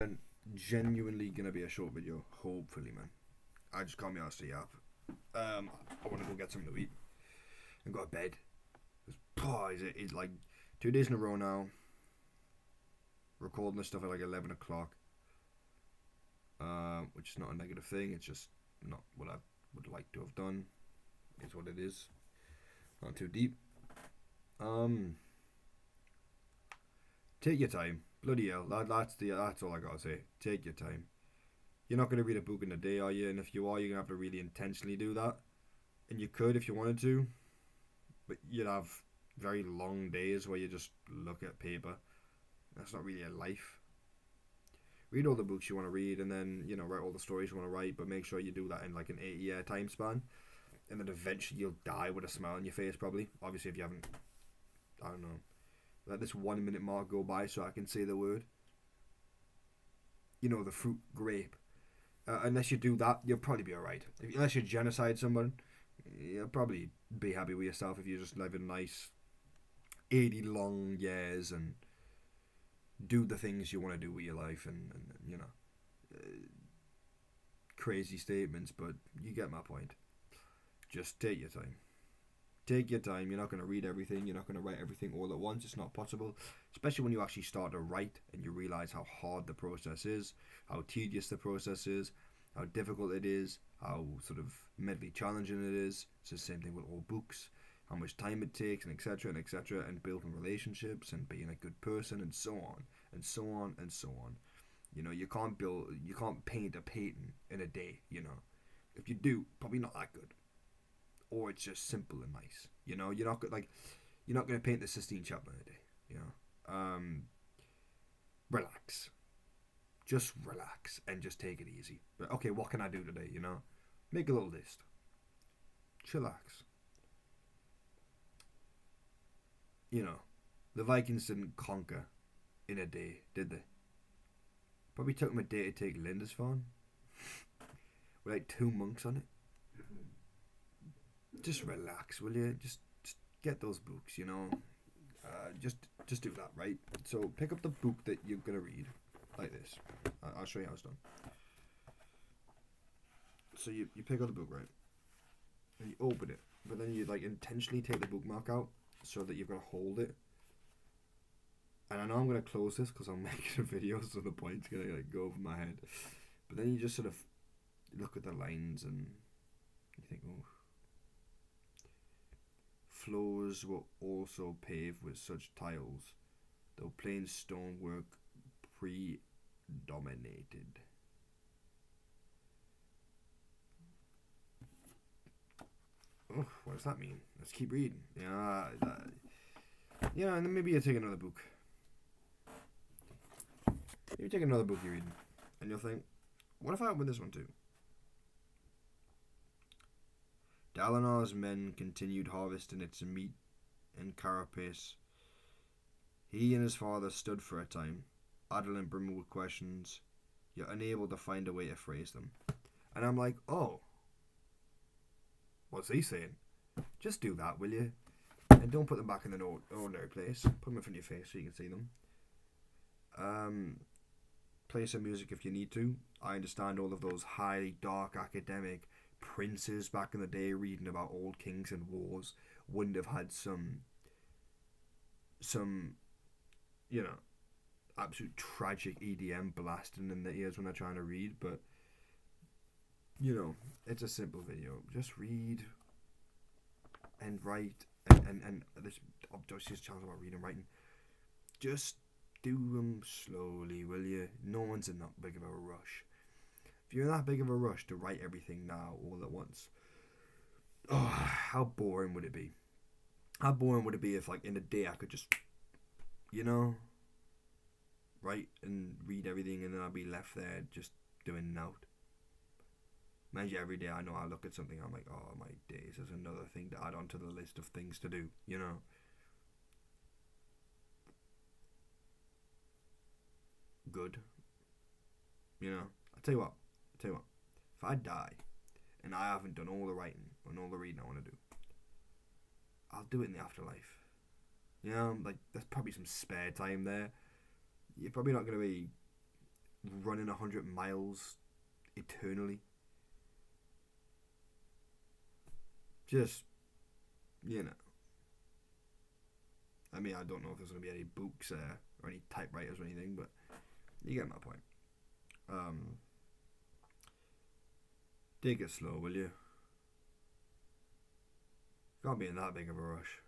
And genuinely gonna be a short video, hopefully, man. I just got me out of the app. I want to go get something to eat and go to bed. It's like 2 days in a row now. Recording this stuff at like 11 o'clock, which is not a negative thing. It's just not what I would like to have done. It's what it is. Not too deep. Take your time. Bloody hell. That's all I gotta say. Take your time. You're not gonna read a book in a day, are you? And if you are, you're gonna have to really intentionally do that. And you could if you wanted to, but you'd have very long days where you just look at paper. That's not really a life. Read all the books you want to read, and then write all the stories you want to write. But make sure you do that in like an 8-year time span, and then eventually you'll die with a smile on your face. Probably, obviously, if you haven't, I don't know, let this 1 minute mark go by so I can say the word. The fruit grape. Unless you do that, you'll probably be alright. Unless you genocide someone, you'll probably be happy with yourself if you just live in nice 80 long years and do the things you want to do with your life and crazy statements, but you get my point. Just take your time. Take your time. You're not going to read everything. You're not going to write everything all at once. It's not possible, especially when you actually start to write and you realize how hard the process is, how tedious the process is, how difficult it is, how sort of mentally challenging it is. It's the same thing with all books, how much time it takes, and etc., and building relationships and being a good person, and so on, and so on, and so on. You can't paint a painting in a day. If you do, probably not that good, or it's just simple and nice. You're not gonna paint the Sistine Chapel in a day. Relax, just relax and just take it easy. But okay, what can I do today? Make a little list. Chillax. The Vikings didn't conquer in a day, did they? Probably took them a day to take Lindisfarne with like 2 monks on it. Just relax, will you? Just get those books, just do that, right? So pick up the book that you're gonna read, like this. I'll show you how it's done. So you pick up the book, right? And you open it, but then you like intentionally take the bookmark out so that you're gonna hold it. And I know I'm gonna close this because I'm making a video, so the point's gonna like go over my head. But then you just sort of look at the lines and you think, oh. Floors were also paved with such tiles, though plain stonework predominated. Oh, what does that mean? Let's keep reading. And then maybe you take another book. Maybe take another book you're reading, and you'll think, what if I open this one too? Dalinar's men continued harvesting its meat and carapace. He and his father stood for a time, idle and brimmed with questions, yet unable to find a way to phrase them. And I'm like, oh, what's he saying? Just do that, will you? And don't put them back in the ordinary place. Put them in front of your face so you can see them. Play some music if you need to. I understand all of those highly dark academic princes back in the day reading about old kings and wars wouldn't have had some absolute tragic EDM blasting in their ears when they're trying to read, but it's a simple video. Just read and write and this obnoxious channel about reading and writing. Just do them slowly, will you? No one's in that big of a rush. If you're in that big of a rush to write everything now all at once, oh, how boring would it be? How boring would it be if, like, in a day I could just, write and read everything and then I'd be left there just doing note. Mind you, every day I know I look at something, I'm like, oh my days, there's another thing to add onto the list of things to do, Good. I'll tell you what, if I die and I haven't done all the writing and all the reading I want to do, I'll do it in the afterlife. Like there's probably some spare time there. You're probably not going to be running 100 miles eternally. Just, you know. I mean, I don't know if there's going to be any books there or any typewriters or anything, but you get my point. Take it slow, will you? Can't be in that big of a rush.